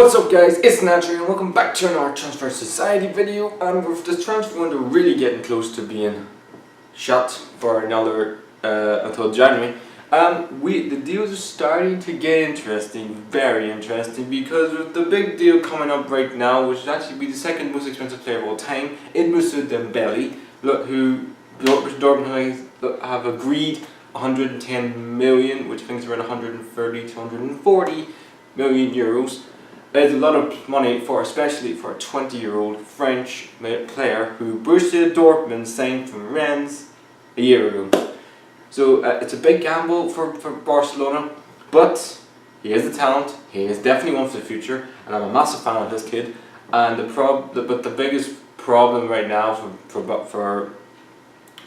What's up guys, it's Naturally and welcome back to another Transfer Society video. And with this transfer window really getting close to being shut for another until January, the deals are starting to get interesting, very interesting, because with the big deal coming up right now, which would actually be the second most expensive player of all time, in Dembele, who Dortmund have agreed 110 million, which I think is around 130 to 140 million euros. It's a lot of money especially for a 20-year-old French player who Borussia Dortmund signed from Rennes a year ago. So it's a big gamble for Barcelona, but he has the talent. He is definitely one for the future, and I'm a massive fan of this kid. And the biggest problem right now for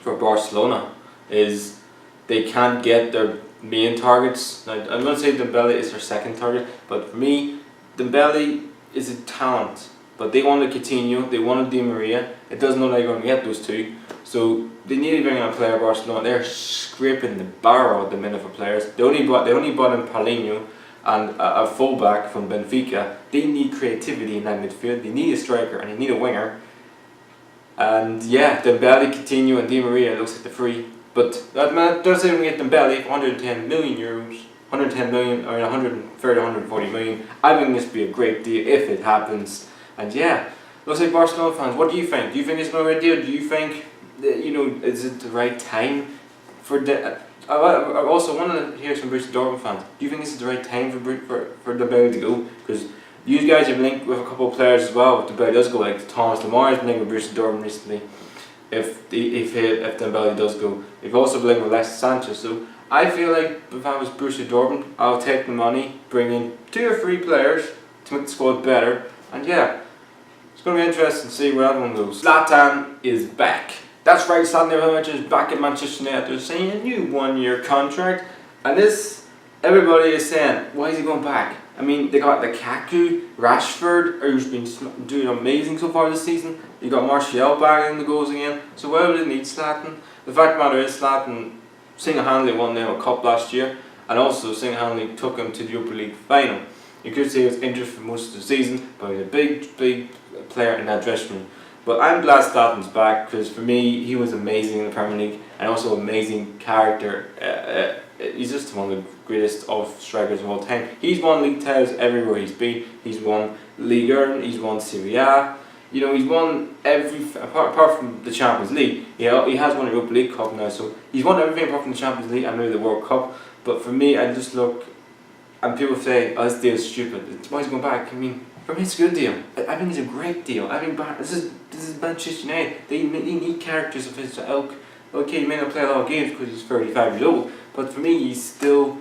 Barcelona is they can't get their main targets. Now, I'm going to say Dembele is their second target, but for me, Dembele is a talent, but they want to Coutinho, they want Di Maria. It doesn't look like they're going to get those two, so they need to bring in a player. Barcelona, they're scraping the barrel at the minute for players. They only bought in Paulinho and a fullback from Benfica. They need creativity in that midfield. They need a striker and they need a winger. And yeah, Dembele, Coutinho, and Di Maria looks like the three. But they're saying we get Dembele for 110 million euros. 110 million or 130 140 million. I think this would be a great deal if it happens. And yeah, looks like Barcelona fans, what do you think? Do you think it's not a great deal? Do you think that, is it the right time for I also want to hear some Borussia Dortmund fans. Do you think this is the right time for Dembele to go? Because you guys have linked with a couple of players as well. If Dembele does go, like Thomas Lemar has been linked with Borussia Dortmund recently. If Dembele does go, they've also been linked with Alexis Sanchez. So I feel like if I was Borussia Dortmund, I'll take the money, bring in 2 or 3 players to make the squad better, and yeah, it's going to be interesting to see where everyone goes. Zlatan is back. That's right, Zlatan is back at Manchester United. They're saying a new 1-year contract, and this, everybody is saying, why is he going back? I mean, they got Lukaku, Rashford, who's been doing amazing so far this season. You got Martial back in the goals again, so why would they need Zlatan? The fact of the matter is, Zlatan single-handedly won them a cup last year, and also single-handedly took him to the Europa League final. You could say he was injured for most of the season, but he's a big player in that dressing room. But I'm glad Zlatan's back, because for me, he was amazing in the Premier League, and also amazing character. He's just one of the greatest strikers of all time. He's won league titles everywhere he's been. He's won Ligue 1, he's won Serie A. He's won apart from the Champions League. He has won a Europa League Cup now, so he's won everything apart from the Champions League and maybe the World Cup. But for me, I just look, and people say, "Oh, this deal is stupid. Why is he going back?" I mean, for me, it's a good deal. I think it's a great deal. I think this is Manchester United. They need characters of his ilk. Okay, he may not play a lot of games because he's 35 years old, but for me, he's still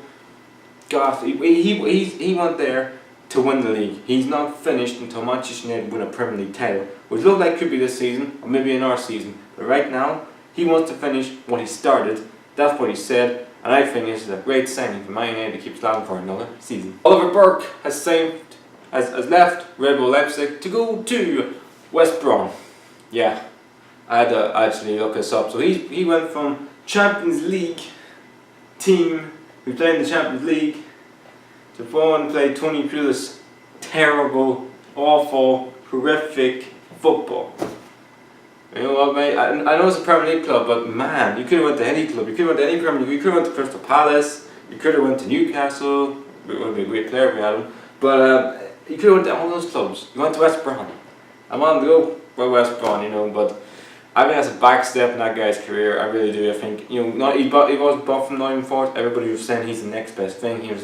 got. He went there to win the league. He's not finished until Manchester United win a Premier League title, which looks like could be this season or maybe in our season. But right now, he wants to finish what he started. That's what he said, and I think this is a great signing for Man United to keep Zlatan for another season. Oliver Burke has left Red Bull Leipzig to go to West Brom. Yeah, I had to actually look this up. So he went from Champions League team who played in the Champions League to go and play Tony Pulis' terrible, awful, horrific football. You know what, mate? I know it's a Premier League club, but man, you could have went to any club. You could have went to any Premier League. You could have went to Crystal Palace. You could have went to Newcastle. It would be a great player if we had him. But you could have went to all those clubs. You went to West Brom. I wanted to go by West Brom, but I think that's a back step in that guy's career. I really do. I think he was bought from Nottingham Forest. Everybody was saying he's the next best thing. He was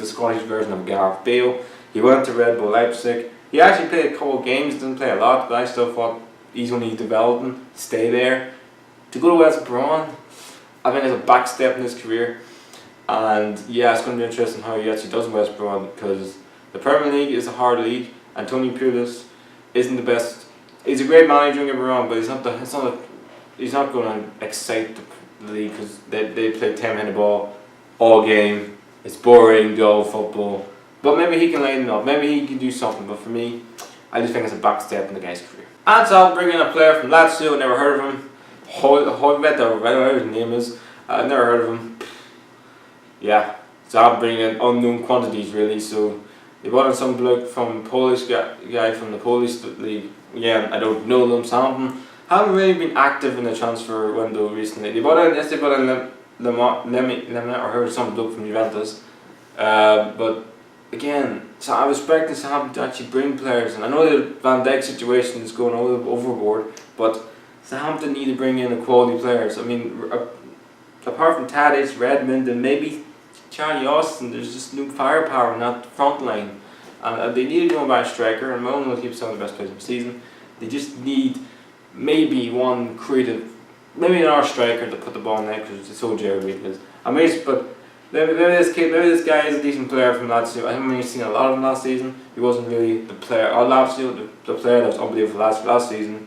the Scottish version of Gareth Bale. He went to Red Bull Leipzig. He actually played a couple of games. Didn't play a lot, but I still thought he's only developing. Stay there. To go to West Brom, I think it's a back step in his career. And yeah, it's going to be interesting how he actually does in West Brom, because the Premier League is a hard league, and Tony Pulis isn't the best. He's a great manager, don't get me wrong, but he's not going to excite the league, because they play 10-minute ball all game. It's boring, dull football. But maybe he can lighten up. Maybe he can do something. But for me, I just think it's a back step in the guy's career. And so I'll bring in a player from Lazio. Never heard of him. Hoivet, or whatever his name is. I've never heard of him. Yeah. So I'll bring in unknown quantities really. So They bought in some bloke from Polish guy from the Polish league. Again, I don't know them. Southampton haven't really been active in the transfer window recently. They bought in, yes, they bought in Lemmy, or heard some bloke from Juventus. But again, so I was expecting Southampton to actually bring players, and I know the Van Dijk situation is going overboard, but Southampton need to bring in a quality players. I mean, apart from Tadic, Redmond, and maybe Charlie Austin, there's just no firepower in that front line. And they need to go by a striker, and Malone will keep some of the best players of the season. They just need maybe one creative, maybe an striker to put the ball in there, because it's so Jerry is. But maybe this guy is a decent player from Lazio. I haven't really seen a lot of him last season. He wasn't really the player. Lazio, the player that was unbelievable last season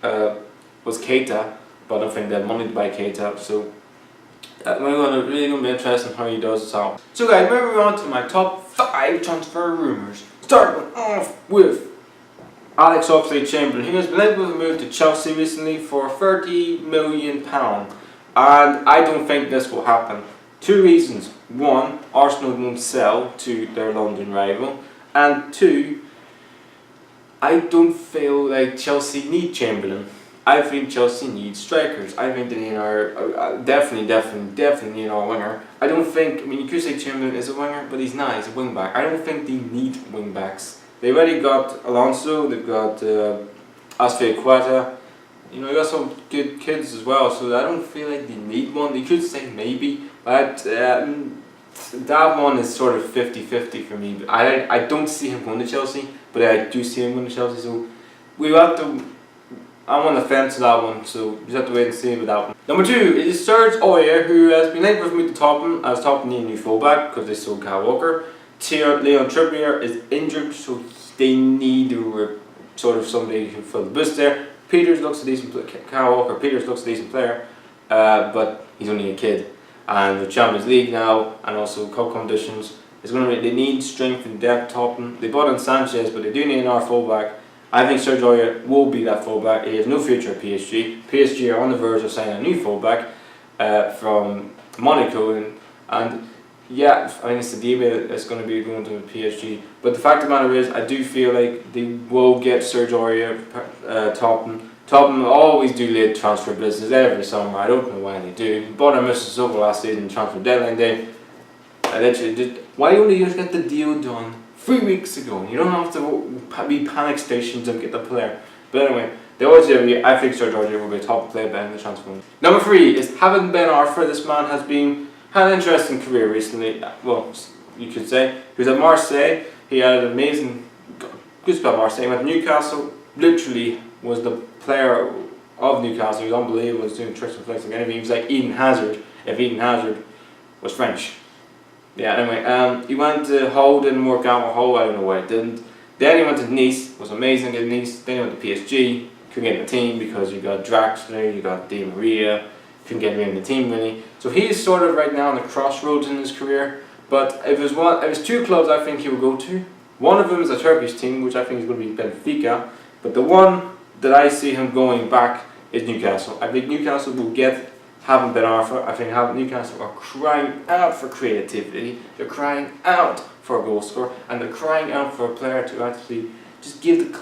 was Keita, but I don't think they had money to buy Keita. So we're really going to be interesting how he does this out. So guys, moving on to my top 5 transfer rumours. Starting off with Alex Oxlade-Chamberlain. He has been able to move to Chelsea recently for £30 million, and I don't think this will happen. 2 reasons. 1, Arsenal won't sell to their London rival, and 2, I don't feel like Chelsea need Chamberlain. I think Chelsea needs strikers. I think they need definitely need our winger. I don't think, I mean, you could say Chamberlain is a winger, but he's not, he's a wing back. I don't think they need wing backs. They already got Alonso, they've got Aspilicueta, you know, you got some good kids as well, so I don't feel like they need one. They could say maybe, but that one is sort of 50-50 for me. But I don't see him going to Chelsea, but I do see him going to Chelsea, so we have to. I'm on the fence with that one, so we just have to wait and see with that one. Number 2 is Serge Aurier, who has been linked with me to Tottenham, as Tottenham need a new fullback because they sold Kyle Walker. Leon Trippier is injured, so they need sort of somebody who fill the boost there. Peters looks a decent player. Kyle Walker Peters looks a decent player, but he's only a kid. And the Champions League now, and also cup competitions, they need strength and depth. Tottenham. They bought in Sanchez, but they do need another fullback. I think Serge Aurier will be that fullback. He has no future at PSG. PSG are on the verge of signing a new fullback from Monaco, and yeah, I think it's the Dembele that's going to be going to PSG. But the fact of the matter is, I do feel like they will get Serge Aurier. Tottenham always do late transfer business every summer. I don't know why they do. Bought him Mississauga last season, transfer deadline day. I literally did. Why don't you just get the deal done 3 weeks ago? You don't have to be panic stations and get the player. But anyway, they always do. I think Serge Aurier will be a top player behind the transfer window. Number 3 is Havant Ben Arfa. This man had an interesting career recently. Well, you could say he was at Marseille. He had an amazing good spell at Marseille. He went to Newcastle. Literally was the player of Newcastle. He was unbelievable. He was doing tricks and flicks and anything. He was like Eden Hazard if Eden Hazard was French. Yeah, anyway, he went to Hull, didn't work out with Hull, I don't know why it didn't. Then he went to Nice, was amazing at Nice. Then he went to PSG, couldn't get in the team because you got Draxler, you got Di Maria, couldn't get him in the team really. So he's sort of right now on the crossroads in his career. But if there's 2 clubs I think he will go to. One of them is a Turkish team, which I think is going to be Benfica. But the one that I see him going back is Newcastle. I think Newcastle will get Havant Ben Arfa. I think Newcastle are crying out for creativity. They're crying out for a goal scorer, and they're crying out for a player to actually just give the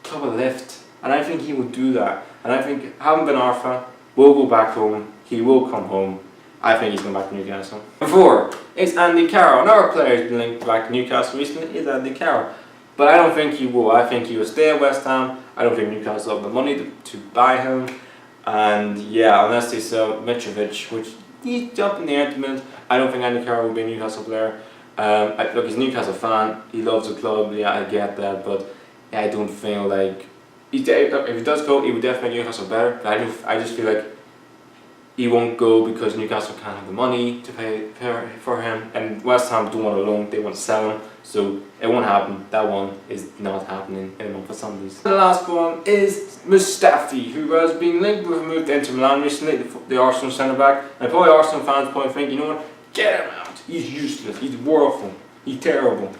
club a lift. And I think he will do that. And I think Havant Ben Arfa will go back home. He will come home. I think he's going back to Newcastle. Number 4 is Andy Carroll. Another player who's been linked back to Newcastle recently is Andy Carroll. But I don't think he will. I think he will stay at West Ham. I don't think Newcastle have the money to buy him. And yeah, unless they sell Mitrovic, which he's up in the air at the minute, I don't think Andy Carroll will be a Newcastle player. Look, he's a Newcastle fan. He loves the club. Yeah, I get that. But yeah, I don't feel like if he does go, he would definitely make Newcastle better. But I just feel like he won't go because Newcastle can't have the money to pay for him, and West Ham don't want to loan, they want to sell him, so it won't happen. That one is not happening in a month for Sundays. The last one is Mustafi, who has been linked with a move to Inter Milan recently, the Arsenal centre-back, and probably Arsenal fans probably think, you know what, get him out, he's useless, he's woeful, he's terrible.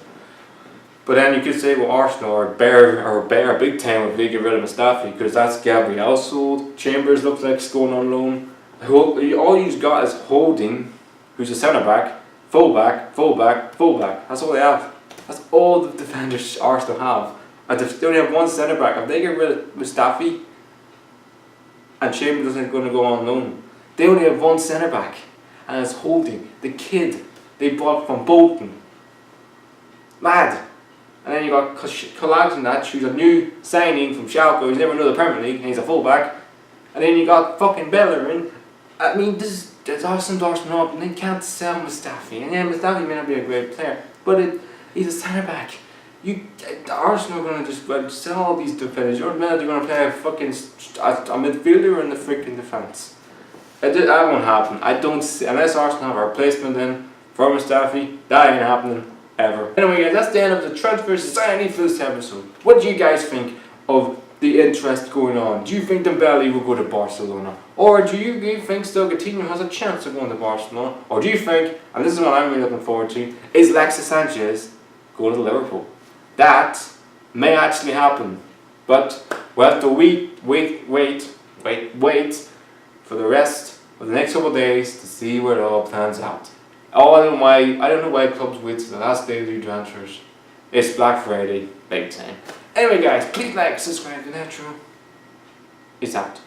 But then you could say, well, Arsenal are bear big time if they get rid of Mustafi, because that's Gabriel sold, Chambers looks like he's going on loan. All you've got is Holding, who's a centre back, full back. That's all they have. That's all the defenders Arsenal have. And they only have one centre back. If they get rid of Mustafi and Chambers isn't going to go on loan, they only have one centre back, and it's Holding, the kid they bought from Bolton. Mad. And then you got Kolasinac, who's a new signing from Schalke, who's never in the Premier League, and he's a fullback. And then you got fucking Bellerin. I mean, this Arsenal up, and they can't sell Mustafi. And yeah, Mustafi may not be a great player, but he's a centre back. Arsenal are going to just sell all these defenders. You're mad they're going to play a fucking a midfielder in the freaking defence. That won't happen. I don't see, unless Arsenal have a replacement in for Mustafi, that ain't happening ever. Anyway guys, that's the end of the Transfer Society for this episode. What do you guys think of the interest going on? Do you think Dembele will go to Barcelona? Or do you think still Coutinho has a chance of going to Barcelona? Or do you think, and this is what I'm really looking forward to, is Alexis Sanchez going to Liverpool? That may actually happen. But we'll have to wait for the rest of the next couple of days to see where it all plans out. I don't know why clubs wait till the last day to do transfers. It's Black Friday, big time. Anyway guys, please like, subscribe to Natural. It's out.